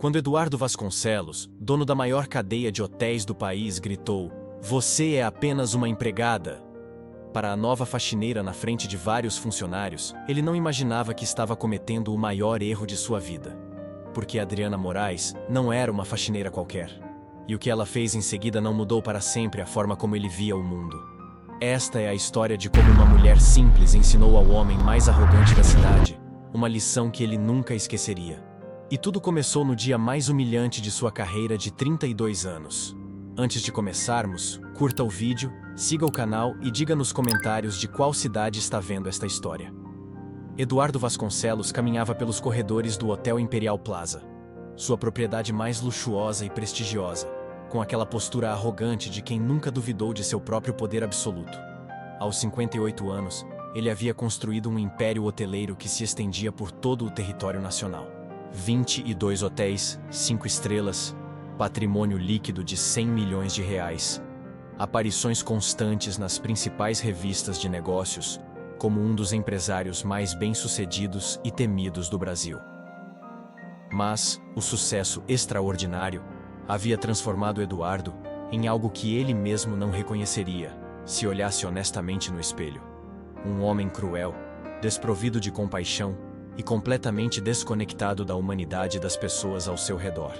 Quando Eduardo Vasconcelos, dono da maior cadeia de hotéis do país, gritou: "Você é apenas uma empregada!" para a nova faxineira na frente de vários funcionários, ele não imaginava que estava cometendo o maior erro de sua vida. Porque Adriana Moraes não era uma faxineira qualquer. E o que ela fez em seguida não mudou para sempre a forma como ele via o mundo. Esta é a história de como uma mulher simples ensinou ao homem mais arrogante da cidade uma lição que ele nunca esqueceria. E tudo começou no dia mais humilhante de sua carreira de 32 anos. Antes de começarmos, curta o vídeo, siga o canal e diga nos comentários de qual cidade está vendo esta história. Eduardo Vasconcelos caminhava pelos corredores do Hotel Imperial Plaza, sua propriedade mais luxuosa e prestigiosa, com aquela postura arrogante de quem nunca duvidou de seu próprio poder absoluto. Aos 58 anos, ele havia construído um império hoteleiro que se estendia por todo o território nacional. 22 hotéis, 5 estrelas, patrimônio líquido de 100 milhões de reais, aparições constantes nas principais revistas de negócios, como um dos empresários mais bem-sucedidos e temidos do Brasil. Mas o sucesso extraordinário havia transformado Eduardo em algo que ele mesmo não reconheceria, se olhasse honestamente no espelho. Um homem cruel, desprovido de compaixão e completamente desconectado da humanidade das pessoas ao seu redor.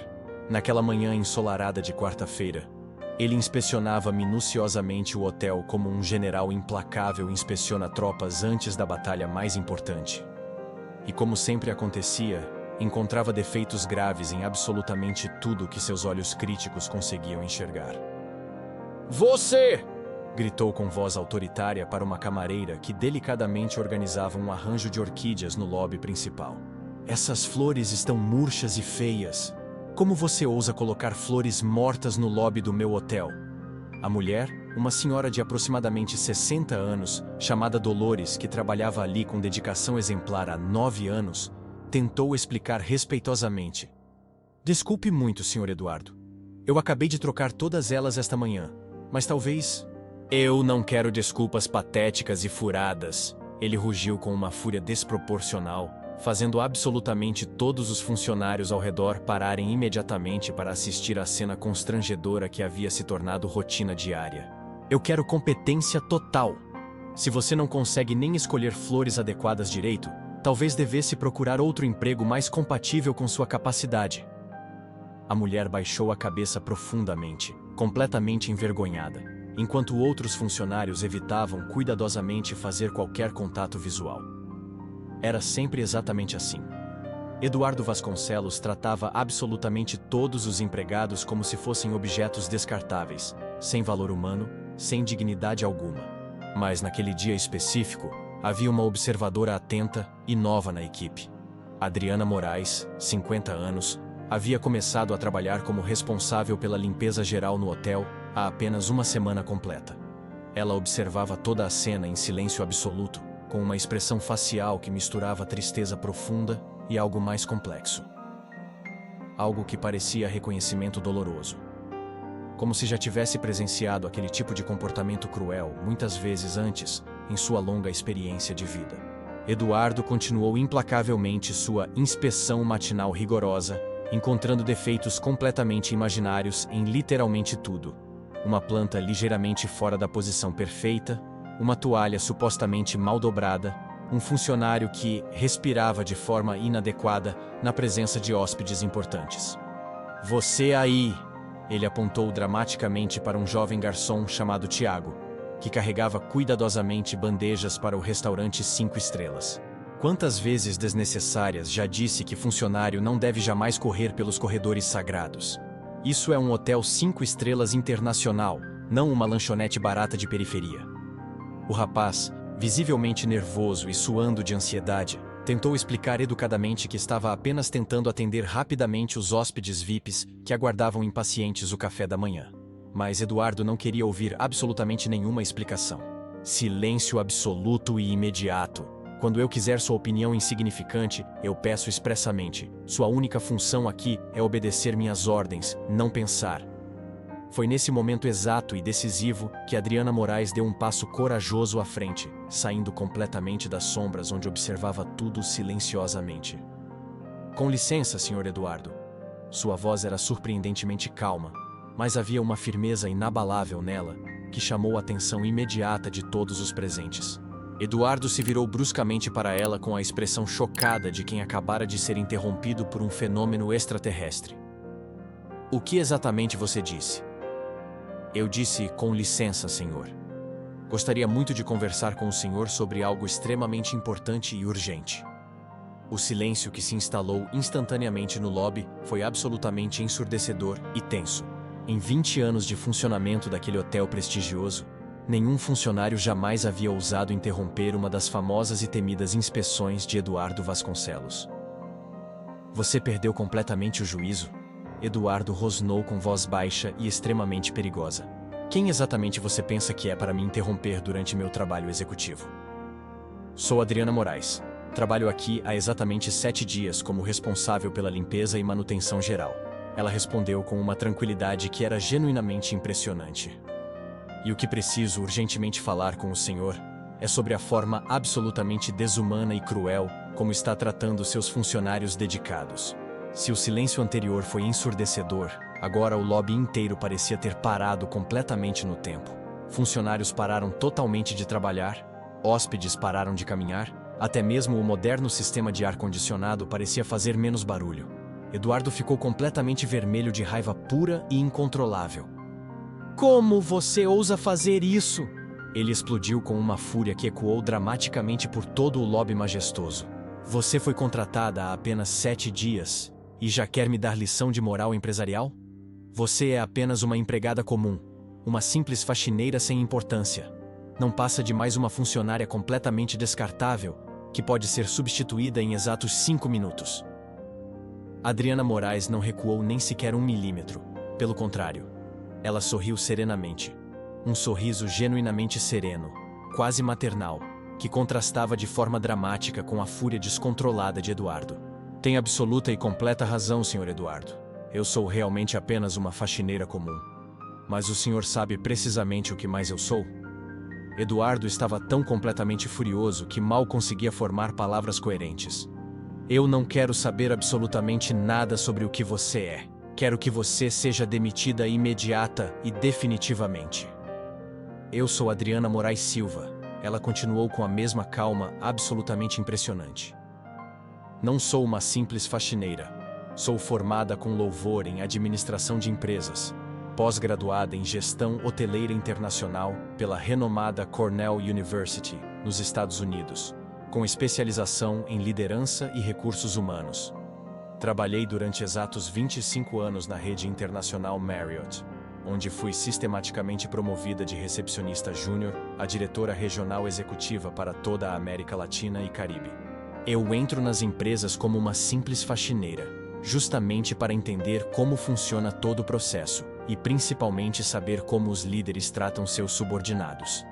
Naquela manhã ensolarada de quarta-feira, ele inspecionava minuciosamente o hotel como um general implacável inspeciona tropas antes da batalha mais importante. E como sempre acontecia, encontrava defeitos graves em absolutamente tudo que seus olhos críticos conseguiam enxergar. "Você!" gritou com voz autoritária para uma camareira que delicadamente organizava um arranjo de orquídeas no lobby principal. "Essas flores estão murchas e feias. Como você ousa colocar flores mortas no lobby do meu hotel?" A mulher, uma senhora de aproximadamente 60 anos, chamada Dolores, que trabalhava ali com dedicação exemplar há 9 anos, tentou explicar respeitosamente. "Desculpe muito, Sr. Eduardo. Eu acabei de trocar todas elas esta manhã, mas talvez..." "Eu não quero desculpas patéticas e furadas", ele rugiu com uma fúria desproporcional, fazendo absolutamente todos os funcionários ao redor pararem imediatamente para assistir à cena constrangedora que havia se tornado rotina diária. "Eu quero competência total. Se você não consegue nem escolher flores adequadas direito, talvez devesse procurar outro emprego mais compatível com sua capacidade." A mulher baixou a cabeça profundamente, completamente envergonhada, enquanto outros funcionários evitavam cuidadosamente fazer qualquer contato visual. Era sempre exatamente assim. Eduardo Vasconcelos tratava absolutamente todos os empregados como se fossem objetos descartáveis, sem valor humano, sem dignidade alguma. Mas naquele dia específico, havia uma observadora atenta e nova na equipe. Adriana Moraes, 50 anos, havia começado a trabalhar como responsável pela limpeza geral no hotel há apenas uma semana completa. Ela observava toda a cena em silêncio absoluto, com uma expressão facial que misturava tristeza profunda e algo mais complexo. Algo que parecia reconhecimento doloroso. Como se já tivesse presenciado aquele tipo de comportamento cruel muitas vezes antes, em sua longa experiência de vida. Eduardo continuou implacavelmente sua inspeção matinal rigorosa, encontrando defeitos completamente imaginários em literalmente tudo. Uma planta ligeiramente fora da posição perfeita, uma toalha supostamente mal dobrada, um funcionário que respirava de forma inadequada na presença de hóspedes importantes. "Você aí!" Ele apontou dramaticamente para um jovem garçom chamado Tiago, que carregava cuidadosamente bandejas para o restaurante 5 estrelas. Quantas vezes desnecessárias já disse que funcionário não deve jamais correr pelos corredores sagrados? Isso é um hotel 5 estrelas internacional, não uma lanchonete barata de periferia. O rapaz, visivelmente nervoso e suando de ansiedade, tentou explicar educadamente que estava apenas tentando atender rapidamente os hóspedes VIPs que aguardavam impacientes o café da manhã. Mas Eduardo não queria ouvir absolutamente nenhuma explicação. Silêncio absoluto e imediato. Quando eu quiser sua opinião insignificante, eu peço expressamente. Sua única função aqui é obedecer minhas ordens, não pensar. Foi nesse momento exato e decisivo que Adriana Moraes deu um passo corajoso à frente, saindo completamente das sombras onde observava tudo silenciosamente. "Com licença, Sr. Eduardo. Sua voz era surpreendentemente calma, mas havia uma firmeza inabalável nela que chamou a atenção imediata de todos os presentes. Eduardo se virou bruscamente para ela com a expressão chocada de quem acabara de ser interrompido por um fenômeno extraterrestre. O que exatamente você disse? Eu disse, com licença, senhor. Gostaria muito de conversar com o senhor sobre algo extremamente importante e urgente. O silêncio que se instalou instantaneamente no lobby foi absolutamente ensurdecedor e tenso. Em 20 anos de funcionamento daquele hotel prestigioso, nenhum funcionário jamais havia ousado interromper uma das famosas e temidas inspeções de Eduardo Vasconcelos. Você perdeu completamente o juízo? Eduardo rosnou com voz baixa e extremamente perigosa. Quem exatamente você pensa que é para me interromper durante meu trabalho executivo? Sou Adriana Moraes. Trabalho aqui há exatamente 7 dias como responsável pela limpeza e manutenção geral. Ela respondeu com uma tranquilidade que era genuinamente impressionante. E o que preciso urgentemente falar com o senhor é sobre a forma absolutamente desumana e cruel como está tratando seus funcionários dedicados. Se o silêncio anterior foi ensurdecedor, agora o lobby inteiro parecia ter parado completamente no tempo. Funcionários pararam totalmente de trabalhar, hóspedes pararam de caminhar, até mesmo o moderno sistema de ar-condicionado parecia fazer menos barulho. Eduardo ficou completamente vermelho de raiva pura e incontrolável. Como você ousa fazer isso? Ele explodiu com uma fúria que ecoou dramaticamente por todo o lobby majestoso. Você foi contratada há apenas 7 dias e já quer me dar lição de moral empresarial? Você é apenas uma empregada comum, uma simples faxineira sem importância. Não passa de mais uma funcionária completamente descartável, que pode ser substituída em exatos 5 minutos. Adriana Moraes não recuou nem sequer 1 milímetro. Pelo contrário, ela sorriu serenamente. Um sorriso genuinamente sereno, quase maternal, que contrastava de forma dramática com a fúria descontrolada de Eduardo. Tem absoluta e completa razão, Sr. Eduardo. Eu sou realmente apenas uma faxineira comum. Mas o senhor sabe precisamente o que mais eu sou? Eduardo estava tão completamente furioso que mal conseguia formar palavras coerentes. Eu não quero saber absolutamente nada sobre o que você é. Quero que você seja demitida imediata e definitivamente. Eu sou Adriana Moraes Silva. Ela continuou com a mesma calma absolutamente impressionante. Não sou uma simples faxineira. Sou formada com louvor em administração de empresas, pós-graduada em gestão hoteleira internacional pela renomada Cornell University, nos Estados Unidos, com especialização em liderança e recursos humanos. Trabalhei durante exatos 25 anos na rede internacional Marriott, onde fui sistematicamente promovida de recepcionista júnior a diretora regional executiva para toda a América Latina e Caribe. Eu entro nas empresas como uma simples faxineira, justamente para entender como funciona todo o processo e principalmente saber como os líderes tratam seus subordinados.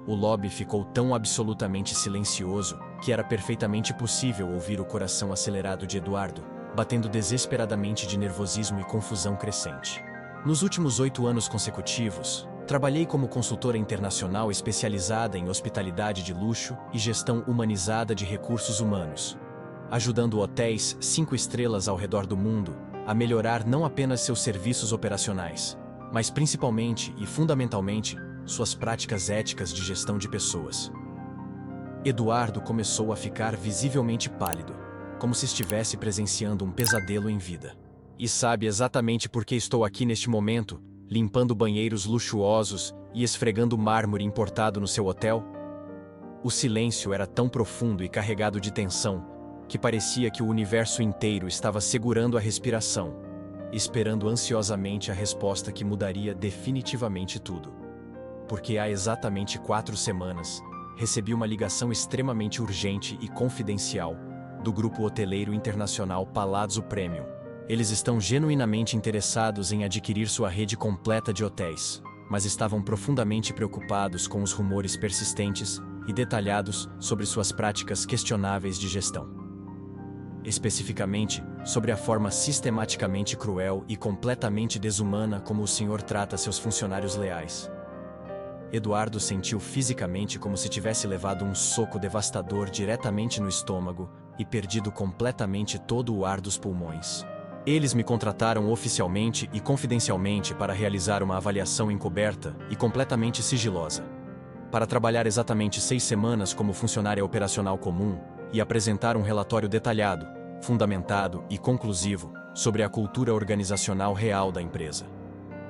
O lobby ficou tão absolutamente silencioso que era perfeitamente possível ouvir o coração acelerado de Eduardo, batendo desesperadamente de nervosismo e confusão crescente. Nos últimos 8 anos consecutivos, trabalhei como consultora internacional especializada em hospitalidade de luxo e gestão humanizada de recursos humanos, ajudando hotéis 5 estrelas ao redor do mundo a melhorar não apenas seus serviços operacionais, mas principalmente e fundamentalmente suas práticas éticas de gestão de pessoas. Eduardo começou a ficar visivelmente pálido, como se estivesse presenciando um pesadelo em vida. E sabe exatamente por que estou aqui neste momento, limpando banheiros luxuosos e esfregando mármore importado no seu hotel? O silêncio era tão profundo e carregado de tensão que parecia que o universo inteiro estava segurando a respiração, esperando ansiosamente a resposta que mudaria definitivamente tudo. Porque há exatamente 4 semanas, recebi uma ligação extremamente urgente e confidencial do grupo hoteleiro internacional Palazzo Premium. Eles estão genuinamente interessados em adquirir sua rede completa de hotéis, mas estavam profundamente preocupados com os rumores persistentes e detalhados sobre suas práticas questionáveis de gestão. Especificamente, sobre a forma sistematicamente cruel e completamente desumana como o senhor trata seus funcionários leais. Eduardo sentiu fisicamente como se tivesse levado um soco devastador diretamente no estômago e perdido completamente todo o ar dos pulmões. Eles me contrataram oficialmente e confidencialmente para realizar uma avaliação encoberta e completamente sigilosa. Para trabalhar exatamente 6 semanas como funcionária operacional comum e apresentar um relatório detalhado, fundamentado e conclusivo sobre a cultura organizacional real da empresa.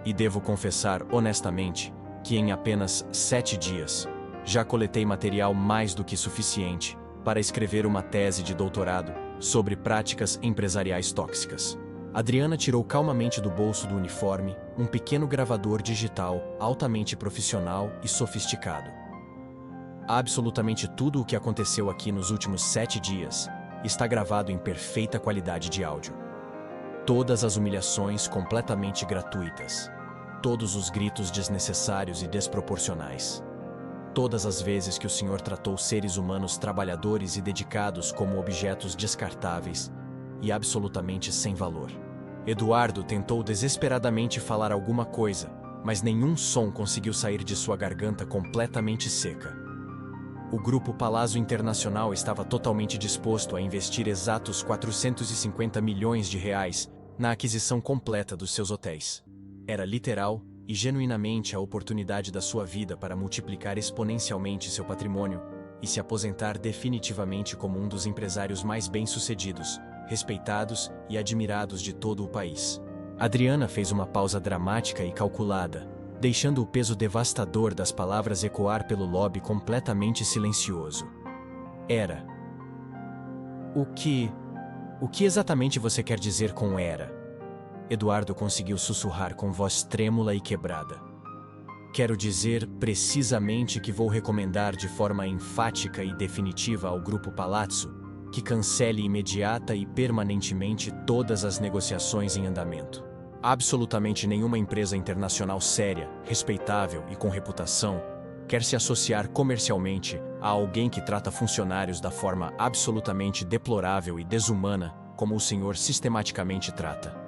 E devo confessar honestamente que em apenas 7 dias, já coletei material mais do que suficiente para escrever uma tese de doutorado sobre práticas empresariais tóxicas. Adriana tirou calmamente do bolso do uniforme um pequeno gravador digital altamente profissional e sofisticado. Absolutamente tudo o que aconteceu aqui nos últimos 7 dias está gravado em perfeita qualidade de áudio. Todas as humilhações completamente gratuitas. Todos os gritos desnecessários e desproporcionais. Todas as vezes que o senhor tratou seres humanos trabalhadores e dedicados como objetos descartáveis e absolutamente sem valor. Eduardo tentou desesperadamente falar alguma coisa, mas nenhum som conseguiu sair de sua garganta completamente seca. O Grupo Palazzo Internacional estava totalmente disposto a investir exatos 450 milhões de reais na aquisição completa dos seus hotéis. Era literal e genuinamente a oportunidade da sua vida para multiplicar exponencialmente seu patrimônio e se aposentar definitivamente como um dos empresários mais bem-sucedidos, respeitados e admirados de todo o país. Adriana fez uma pausa dramática e calculada, deixando o peso devastador das palavras ecoar pelo lobby completamente silencioso. Era. O que exatamente você quer dizer com era? Eduardo conseguiu sussurrar com voz trêmula e quebrada. Quero dizer precisamente que vou recomendar de forma enfática e definitiva ao Grupo Palazzo que cancele imediata e permanentemente todas as negociações em andamento. Absolutamente nenhuma empresa internacional séria, respeitável e com reputação quer se associar comercialmente a alguém que trata funcionários da forma absolutamente deplorável e desumana como o senhor sistematicamente trata.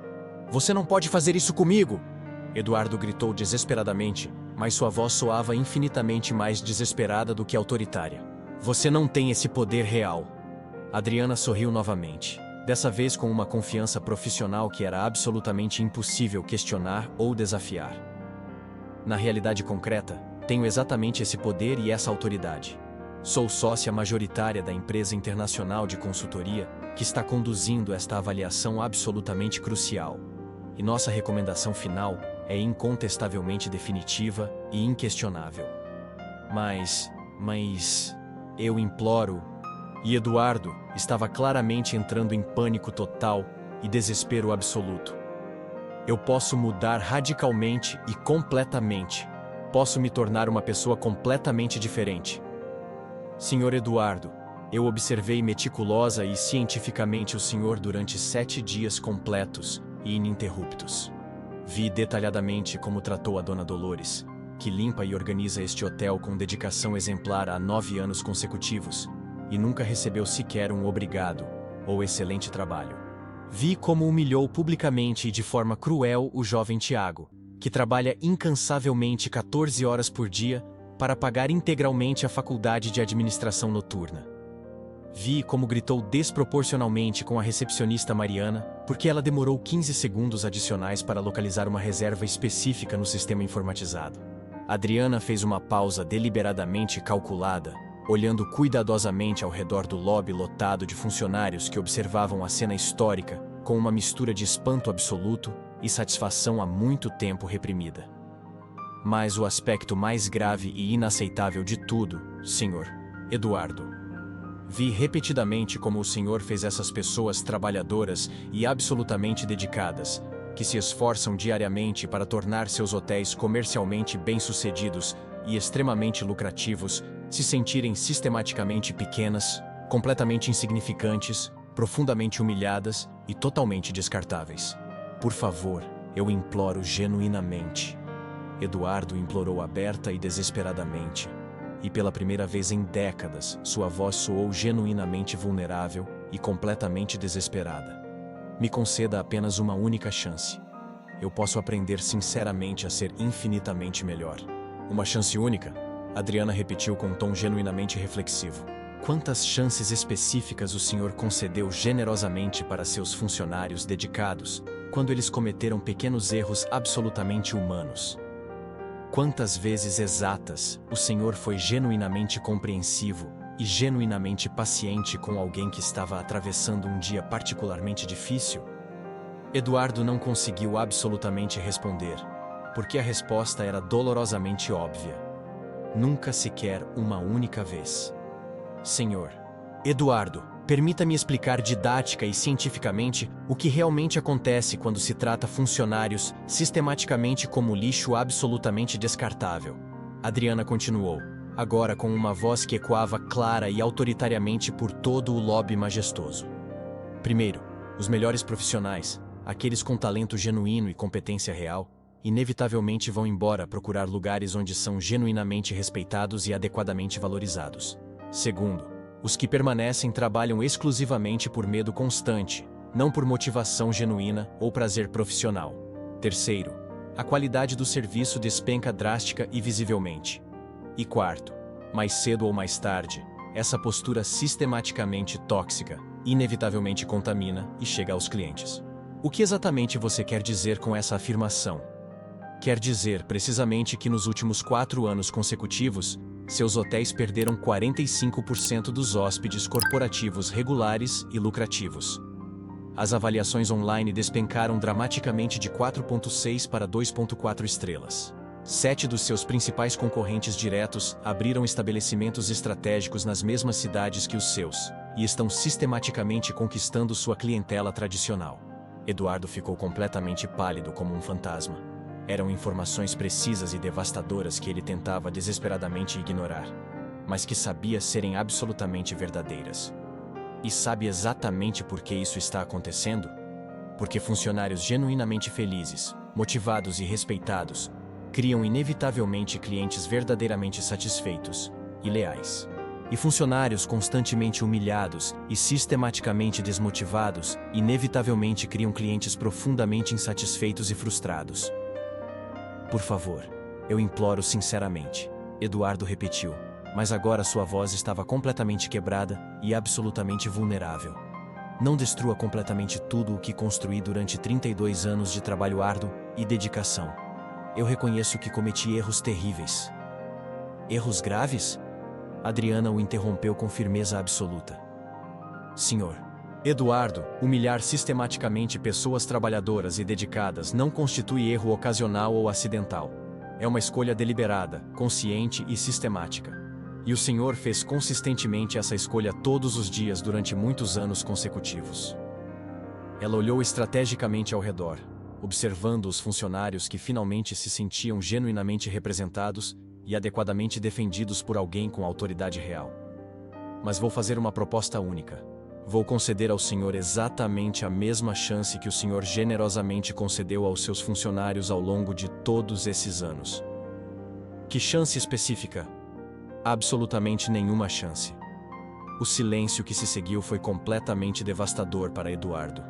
Você não pode fazer isso comigo! Eduardo gritou desesperadamente, mas sua voz soava infinitamente mais desesperada do que autoritária. Você não tem esse poder real. Adriana sorriu novamente, dessa vez com uma confiança profissional que era absolutamente impossível questionar ou desafiar. Na realidade concreta, tenho exatamente esse poder e essa autoridade. Sou sócia majoritária da empresa internacional de consultoria que está conduzindo esta avaliação absolutamente crucial. E nossa recomendação final é incontestavelmente definitiva e inquestionável. Mas eu imploro. E Eduardo estava claramente entrando em pânico total e desespero absoluto. Eu posso mudar radicalmente e completamente. Posso me tornar uma pessoa completamente diferente. Senhor Eduardo, eu observei meticulosa e cientificamente o senhor durante 7 dias completos e ininterruptos. Vi detalhadamente como tratou a Dona Dolores, que limpa e organiza este hotel com dedicação exemplar há 9 anos consecutivos, e nunca recebeu sequer um obrigado ou excelente trabalho. Vi como humilhou publicamente e de forma cruel o jovem Tiago, que trabalha incansavelmente 14 horas por dia para pagar integralmente a faculdade de administração noturna. Vi como gritou desproporcionalmente com a recepcionista Mariana, porque ela demorou 15 segundos adicionais para localizar uma reserva específica no sistema informatizado. Adriana fez uma pausa deliberadamente calculada, olhando cuidadosamente ao redor do lobby lotado de funcionários que observavam a cena histórica com uma mistura de espanto absoluto e satisfação há muito tempo reprimida. Mas o aspecto mais grave e inaceitável de tudo, Sr. Eduardo. Vi repetidamente como o senhor fez essas pessoas trabalhadoras e absolutamente dedicadas, que se esforçam diariamente para tornar seus hotéis comercialmente bem-sucedidos e extremamente lucrativos, se sentirem sistematicamente pequenas, completamente insignificantes, profundamente humilhadas e totalmente descartáveis. Por favor, eu imploro genuinamente. Eduardo implorou aberta e desesperadamente, e pela primeira vez em décadas, sua voz soou genuinamente vulnerável e completamente desesperada. Me conceda apenas uma única chance. Eu posso aprender sinceramente a ser infinitamente melhor. Uma chance única? Adriana repetiu com um tom genuinamente reflexivo. Quantas chances específicas o Senhor concedeu generosamente para seus funcionários dedicados, quando eles cometeram pequenos erros absolutamente humanos? Quantas vezes exatas o Senhor foi genuinamente compreensivo e genuinamente paciente com alguém que estava atravessando um dia particularmente difícil? Eduardo não conseguiu absolutamente responder, porque a resposta era dolorosamente óbvia. Nunca sequer uma única vez. Senhor Eduardo, permita-me explicar didática e cientificamente o que realmente acontece quando se trata funcionários sistematicamente como lixo absolutamente descartável. Adriana continuou, agora com uma voz que ecoava clara e autoritariamente por todo o lobby majestoso. Primeiro, os melhores profissionais, aqueles com talento genuíno e competência real, inevitavelmente vão embora procurar lugares onde são genuinamente respeitados e adequadamente valorizados. Segundo, os que permanecem trabalham exclusivamente por medo constante, não por motivação genuína ou prazer profissional. Terceiro, a qualidade do serviço despenca drástica e visivelmente. E quarto, mais cedo ou mais tarde, essa postura sistematicamente tóxica, inevitavelmente contamina e chega aos clientes. O que exatamente você quer dizer com essa afirmação? Quer dizer precisamente que nos últimos 4 anos consecutivos, seus hotéis perderam 45% dos hóspedes corporativos regulares e lucrativos. As avaliações online despencaram dramaticamente de 4,6 para 2,4 estrelas. 7 dos seus principais concorrentes diretos abriram estabelecimentos estratégicos nas mesmas cidades que os seus, e estão sistematicamente conquistando sua clientela tradicional. Eduardo ficou completamente pálido como um fantasma. Eram informações precisas e devastadoras que ele tentava desesperadamente ignorar, mas que sabia serem absolutamente verdadeiras. E sabe exatamente por que isso está acontecendo? Porque funcionários genuinamente felizes, motivados e respeitados, criam inevitavelmente clientes verdadeiramente satisfeitos e leais. E funcionários constantemente humilhados e sistematicamente desmotivados, inevitavelmente criam clientes profundamente insatisfeitos e frustrados. Por favor, eu imploro sinceramente, Eduardo repetiu, mas agora sua voz estava completamente quebrada e absolutamente vulnerável. Não destrua completamente tudo o que construí durante 32 anos de trabalho árduo e dedicação. Eu reconheço que cometi erros terríveis. Erros graves? Adriana o interrompeu com firmeza absoluta. Senhor Eduardo, humilhar sistematicamente pessoas trabalhadoras e dedicadas não constitui erro ocasional ou acidental. É uma escolha deliberada, consciente e sistemática. E o Senhor fez consistentemente essa escolha todos os dias durante muitos anos consecutivos. Ela olhou estrategicamente ao redor, observando os funcionários que finalmente se sentiam genuinamente representados e adequadamente defendidos por alguém com autoridade real. Mas vou fazer uma proposta única. Vou conceder ao Senhor exatamente a mesma chance que o Senhor generosamente concedeu aos seus funcionários ao longo de todos esses anos. Que chance específica? Absolutamente nenhuma chance. O silêncio que se seguiu foi completamente devastador para Eduardo.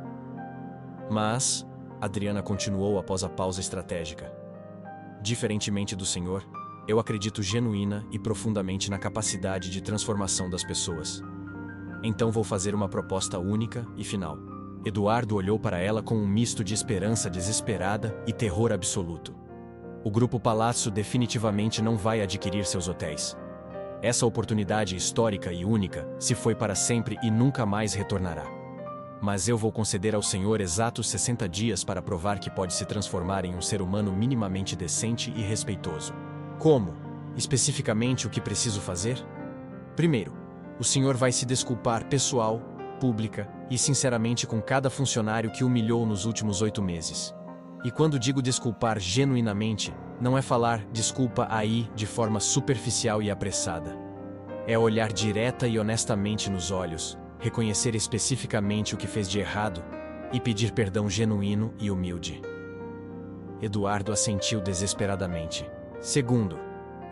Mas, Adriana continuou após a pausa estratégica. Diferentemente do Senhor, eu acredito genuína e profundamente na capacidade de transformação das pessoas. Então vou fazer uma proposta única e final. Eduardo olhou para ela com um misto de esperança desesperada e terror absoluto. O Grupo Palazzo definitivamente não vai adquirir seus hotéis. Essa oportunidade histórica e única se foi para sempre e nunca mais retornará. Mas eu vou conceder ao Senhor exatos 60 dias para provar que pode se transformar em um ser humano minimamente decente e respeitoso. Como? Especificamente o que preciso fazer? Primeiro, o Senhor vai se desculpar pessoal, pública e sinceramente com cada funcionário que humilhou nos últimos 8 meses. E quando digo desculpar genuinamente, não é falar desculpa aí de forma superficial e apressada. É olhar direta e honestamente nos olhos, reconhecer especificamente o que fez de errado e pedir perdão genuíno e humilde. Eduardo assentiu desesperadamente. Segundo,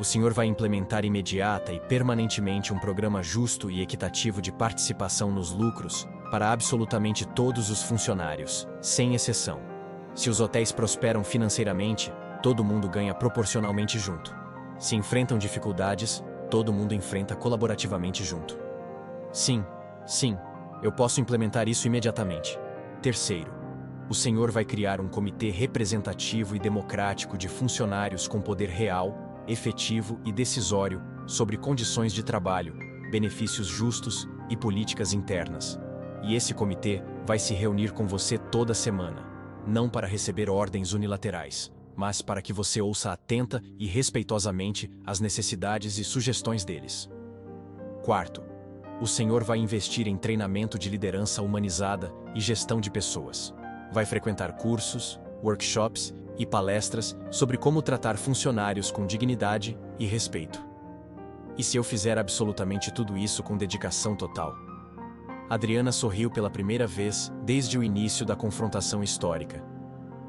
o Senhor vai implementar imediata e permanentemente um programa justo e equitativo de participação nos lucros para absolutamente todos os funcionários, sem exceção. Se os hotéis prosperam financeiramente, todo mundo ganha proporcionalmente junto. Se enfrentam dificuldades, todo mundo enfrenta colaborativamente junto. Sim, sim, eu posso implementar isso imediatamente. Terceiro, o senhor vai criar um comitê representativo e democrático de funcionários com poder real, efetivo e decisório sobre condições de trabalho, benefícios justos e políticas internas. E esse comitê vai se reunir com você toda semana, não para receber ordens unilaterais, mas para que você ouça atenta e respeitosamente as necessidades e sugestões deles. Quarto, o senhor vai investir em treinamento de liderança humanizada e gestão de pessoas. Vai frequentar cursos, workshops e palestras sobre como tratar funcionários com dignidade e respeito. E se eu fizer absolutamente tudo isso com dedicação total? Adriana sorriu pela primeira vez desde o início da confrontação histórica.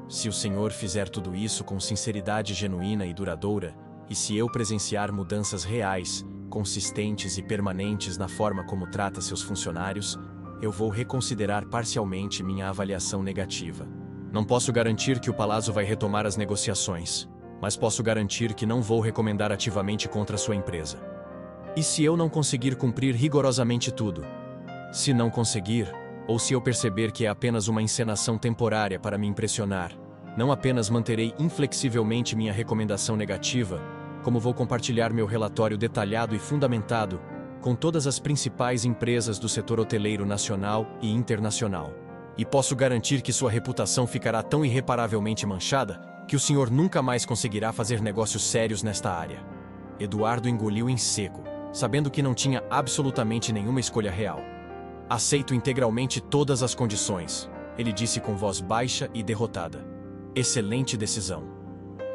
Se o senhor fizer tudo isso com sinceridade genuína e duradoura, e se eu presenciar mudanças reais, consistentes e permanentes na forma como trata seus funcionários, eu vou reconsiderar parcialmente minha avaliação negativa. Não posso garantir que o Palazzo vai retomar as negociações, mas posso garantir que não vou recomendar ativamente contra sua empresa. E se eu não conseguir cumprir rigorosamente tudo? Se não conseguir, ou se eu perceber que é apenas uma encenação temporária para me impressionar, não apenas manterei inflexivelmente minha recomendação negativa, como vou compartilhar meu relatório detalhado e fundamentado com todas as principais empresas do setor hoteleiro nacional e internacional. E posso garantir que sua reputação ficará tão irreparavelmente manchada que o senhor nunca mais conseguirá fazer negócios sérios nesta área. Eduardo engoliu em seco, sabendo que não tinha absolutamente nenhuma escolha real. Aceito integralmente todas as condições, ele disse com voz baixa e derrotada. Excelente decisão.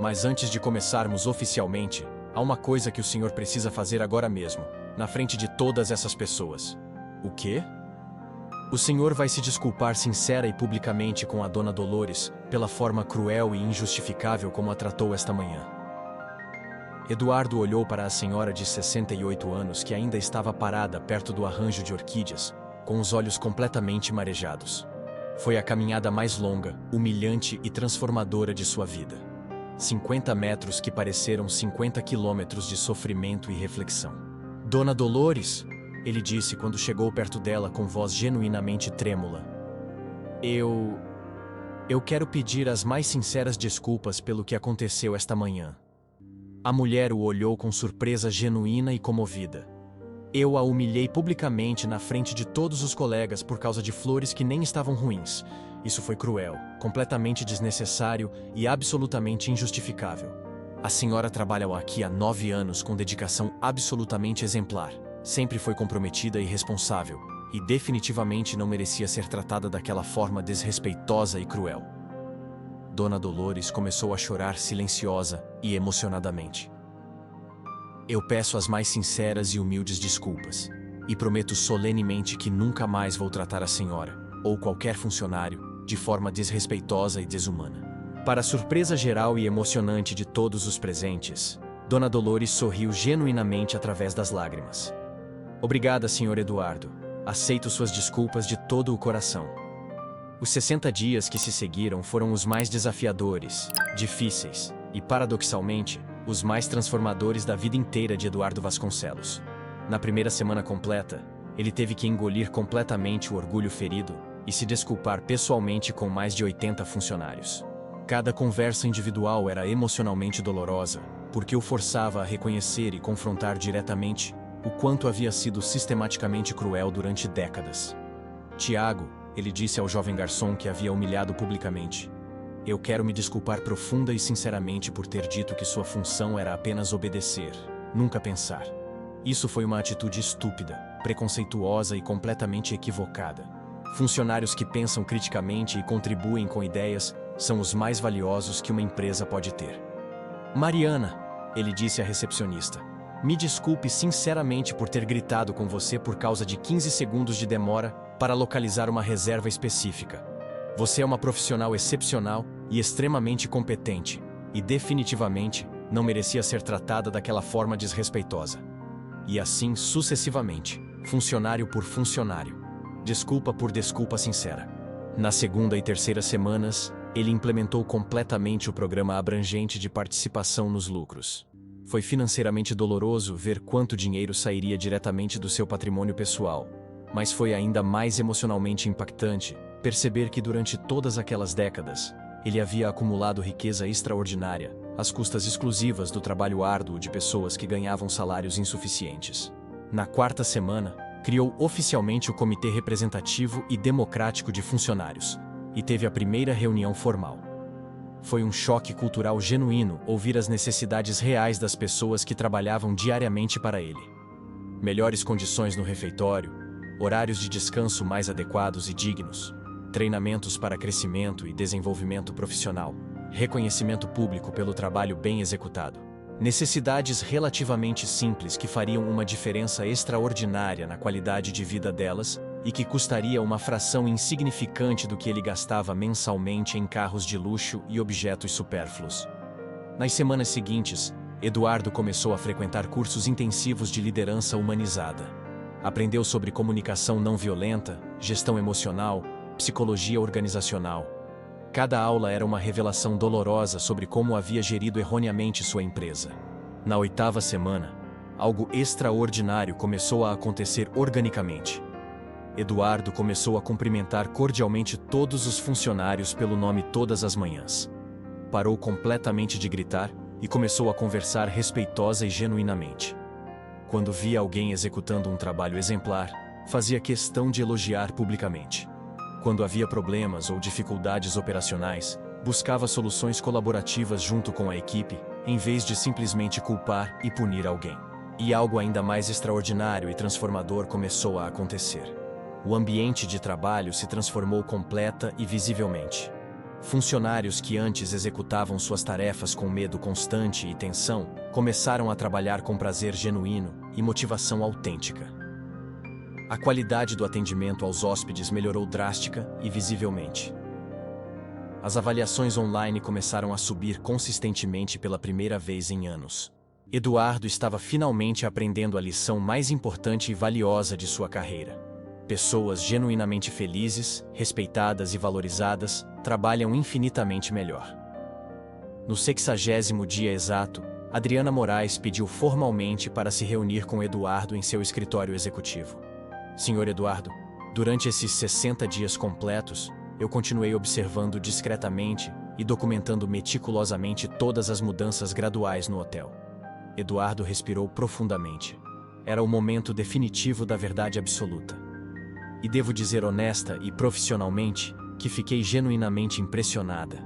Mas antes de começarmos oficialmente, há uma coisa que o senhor precisa fazer agora mesmo, na frente de todas essas pessoas. O quê? O senhor vai se desculpar sincera e publicamente com a dona Dolores pela forma cruel e injustificável como a tratou esta manhã. Eduardo olhou para a senhora de 68 anos que ainda estava parada perto do arranjo de orquídeas, com os olhos completamente marejados. Foi a caminhada mais longa, humilhante e transformadora de sua vida. 50 metros que pareceram 50 quilômetros de sofrimento e reflexão. Dona Dolores, ele disse quando chegou perto dela com voz genuinamente trêmula. Eu quero pedir as mais sinceras desculpas pelo que aconteceu esta manhã. A mulher o olhou com surpresa genuína e comovida. Eu a humilhei publicamente na frente de todos os colegas por causa de flores que nem estavam ruins. Isso foi cruel, completamente desnecessário e absolutamente injustificável. A senhora trabalha aqui há 9 anos com dedicação absolutamente exemplar. Sempre foi comprometida e responsável, e definitivamente não merecia ser tratada daquela forma desrespeitosa e cruel. Dona Dolores começou a chorar silenciosa e emocionadamente. Eu peço as mais sinceras e humildes desculpas, e prometo solenemente que nunca mais vou tratar a senhora, ou qualquer funcionário, de forma desrespeitosa e desumana. Para a surpresa geral e emocionante de todos os presentes, Dona Dolores sorriu genuinamente através das lágrimas. Obrigada, Sr. Eduardo. Aceito suas desculpas de todo o coração. Os 60 dias que se seguiram foram os mais desafiadores, difíceis e, paradoxalmente, os mais transformadores da vida inteira de Eduardo Vasconcelos. Na primeira semana completa, ele teve que engolir completamente o orgulho ferido e se desculpar pessoalmente com mais de 80 funcionários. Cada conversa individual era emocionalmente dolorosa, porque o forçava a reconhecer e confrontar diretamente o quanto havia sido sistematicamente cruel durante décadas. Tiago, ele disse ao jovem garçom que havia humilhado publicamente. Eu quero me desculpar profunda e sinceramente por ter dito que sua função era apenas obedecer, nunca pensar. Isso foi uma atitude estúpida, preconceituosa e completamente equivocada. Funcionários que pensam criticamente e contribuem com ideias são os mais valiosos que uma empresa pode ter. Mariana, ele disse à recepcionista, me desculpe sinceramente por ter gritado com você por causa de 15 segundos de demora para localizar uma reserva específica. Você é uma profissional excepcional e extremamente competente, e definitivamente não merecia ser tratada daquela forma desrespeitosa. E assim sucessivamente, funcionário por funcionário. Desculpa por desculpa sincera. Na segunda e terceira semanas, ele implementou completamente o programa abrangente de participação nos lucros. Foi financeiramente doloroso ver quanto dinheiro sairia diretamente do seu patrimônio pessoal, Mas foi ainda mais emocionalmente impactante perceber que durante todas aquelas décadas, ele havia acumulado riqueza extraordinária, às custas exclusivas do trabalho árduo de pessoas que ganhavam salários insuficientes. Na quarta semana, criou oficialmente o Comitê Representativo e Democrático de Funcionários, e teve a primeira reunião formal. Foi um choque cultural genuíno ouvir as necessidades reais das pessoas que trabalhavam diariamente para ele. Melhores condições no refeitório, horários de descanso mais adequados e dignos, treinamentos para crescimento e desenvolvimento profissional, reconhecimento público pelo trabalho bem executado. Necessidades relativamente simples que fariam uma diferença extraordinária na qualidade de vida delas e que custaria uma fração insignificante do que ele gastava mensalmente em carros de luxo e objetos supérfluos. Nas semanas seguintes, Eduardo começou a frequentar cursos intensivos de liderança humanizada. Aprendeu sobre comunicação não violenta, gestão emocional, psicologia organizacional. Cada aula era uma revelação dolorosa sobre como havia gerido erroneamente sua empresa. Na oitava semana, algo extraordinário começou a acontecer organicamente. Eduardo começou a cumprimentar cordialmente todos os funcionários pelo nome todas as manhãs. Parou completamente de gritar e começou a conversar respeitosa e genuinamente. Quando via alguém executando um trabalho exemplar, fazia questão de elogiar publicamente. Quando havia problemas ou dificuldades operacionais, buscava soluções colaborativas junto com a equipe, em vez de simplesmente culpar e punir alguém. E algo ainda mais extraordinário e transformador começou a acontecer. O ambiente de trabalho se transformou completa e visivelmente. Funcionários que antes executavam suas tarefas com medo constante e tensão, começaram a trabalhar com prazer genuíno e motivação autêntica. A qualidade do atendimento aos hóspedes melhorou drástica e visivelmente. As avaliações online começaram a subir consistentemente pela primeira vez em anos. Eduardo estava finalmente aprendendo a lição mais importante e valiosa de sua carreira. Pessoas genuinamente felizes, respeitadas e valorizadas trabalham infinitamente melhor. No 60º dia exato, Adriana Moraes pediu formalmente para se reunir com Eduardo em seu escritório executivo. Senhor Eduardo, durante esses 60 dias completos, eu continuei observando discretamente e documentando meticulosamente todas as mudanças graduais no hotel. Eduardo respirou profundamente. Era o momento definitivo da verdade absoluta. E devo dizer honesta e profissionalmente que fiquei genuinamente impressionada.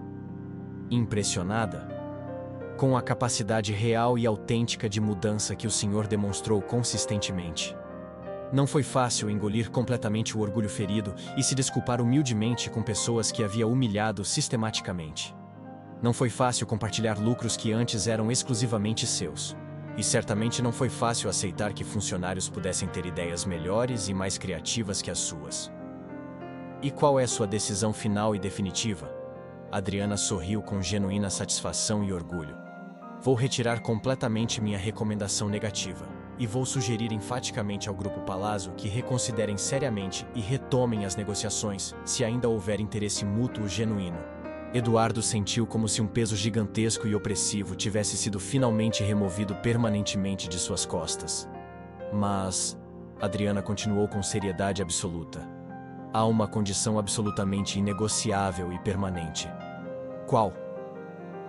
Impressionada? Com a capacidade real e autêntica de mudança que o senhor demonstrou consistentemente. Não foi fácil engolir completamente o orgulho ferido e se desculpar humildemente com pessoas que havia humilhado sistematicamente. Não foi fácil compartilhar lucros que antes eram exclusivamente seus. E certamente não foi fácil aceitar que funcionários pudessem ter ideias melhores e mais criativas que as suas. E qual é sua decisão final e definitiva? Adriana sorriu com genuína satisfação e orgulho. Vou retirar completamente minha recomendação negativa. E vou sugerir enfaticamente ao Grupo Palazzo que reconsiderem seriamente e retomem as negociações, se ainda houver interesse mútuo genuíno. Eduardo sentiu como se um peso gigantesco e opressivo tivesse sido finalmente removido permanentemente de suas costas. Mas, Adriana continuou com seriedade absoluta. Há uma condição absolutamente inegociável e permanente. Qual?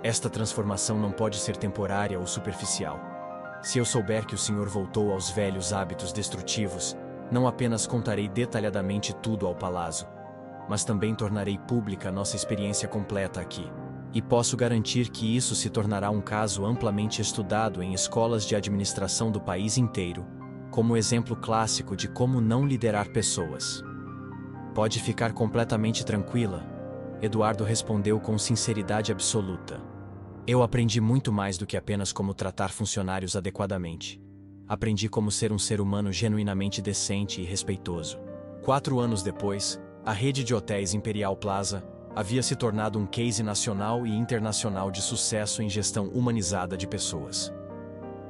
Esta transformação não pode ser temporária ou superficial. Se eu souber que o senhor voltou aos velhos hábitos destrutivos, não apenas contarei detalhadamente tudo ao Palazzo, mas também tornarei pública nossa experiência completa aqui. E posso garantir que isso se tornará um caso amplamente estudado em escolas de administração do país inteiro, como exemplo clássico de como não liderar pessoas. Pode ficar completamente tranquila, Eduardo respondeu com sinceridade absoluta. Eu aprendi muito mais do que apenas como tratar funcionários adequadamente. Aprendi como ser um ser humano genuinamente decente e respeitoso. 4 anos depois, a rede de hotéis Imperial Plaza havia se tornado um case nacional e internacional de sucesso em gestão humanizada de pessoas.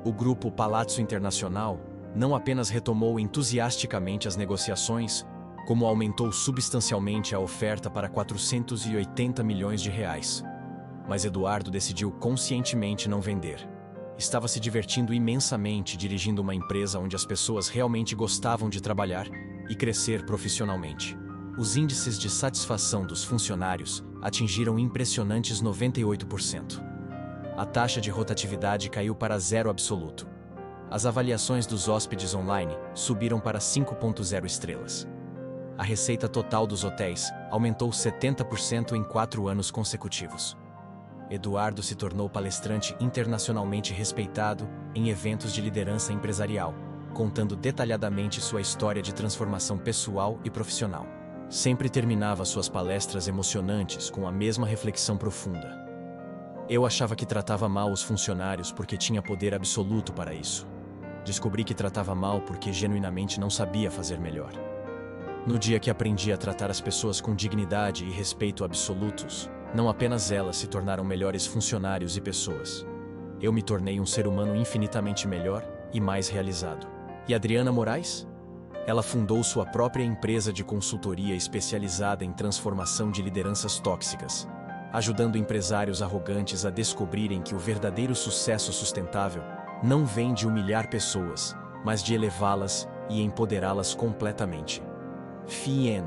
O grupo Palazzo Internacional não apenas retomou entusiasticamente as negociações, como aumentou substancialmente a oferta para 480 milhões de reais. Mas Eduardo decidiu conscientemente não vender. Estava se divertindo imensamente dirigindo uma empresa onde as pessoas realmente gostavam de trabalhar e crescer profissionalmente. Os índices de satisfação dos funcionários atingiram impressionantes 98%. A taxa de rotatividade caiu para zero absoluto. As avaliações dos hóspedes online subiram para 5.0 estrelas. A receita total dos hotéis aumentou 70% em 4 anos consecutivos. Eduardo se tornou palestrante internacionalmente respeitado em eventos de liderança empresarial, contando detalhadamente sua história de transformação pessoal e profissional. Sempre terminava suas palestras emocionantes com a mesma reflexão profunda. Eu achava que tratava mal os funcionários porque tinha poder absoluto para isso. Descobri que tratava mal porque genuinamente não sabia fazer melhor. No dia que aprendi a tratar as pessoas com dignidade e respeito absolutos, não apenas elas se tornaram melhores funcionários e pessoas. Eu me tornei um ser humano infinitamente melhor e mais realizado. E Adriana Moraes? Ela fundou sua própria empresa de consultoria especializada em transformação de lideranças tóxicas, ajudando empresários arrogantes a descobrirem que o verdadeiro sucesso sustentável não vem de humilhar pessoas, mas de elevá-las e empoderá-las completamente. FIEN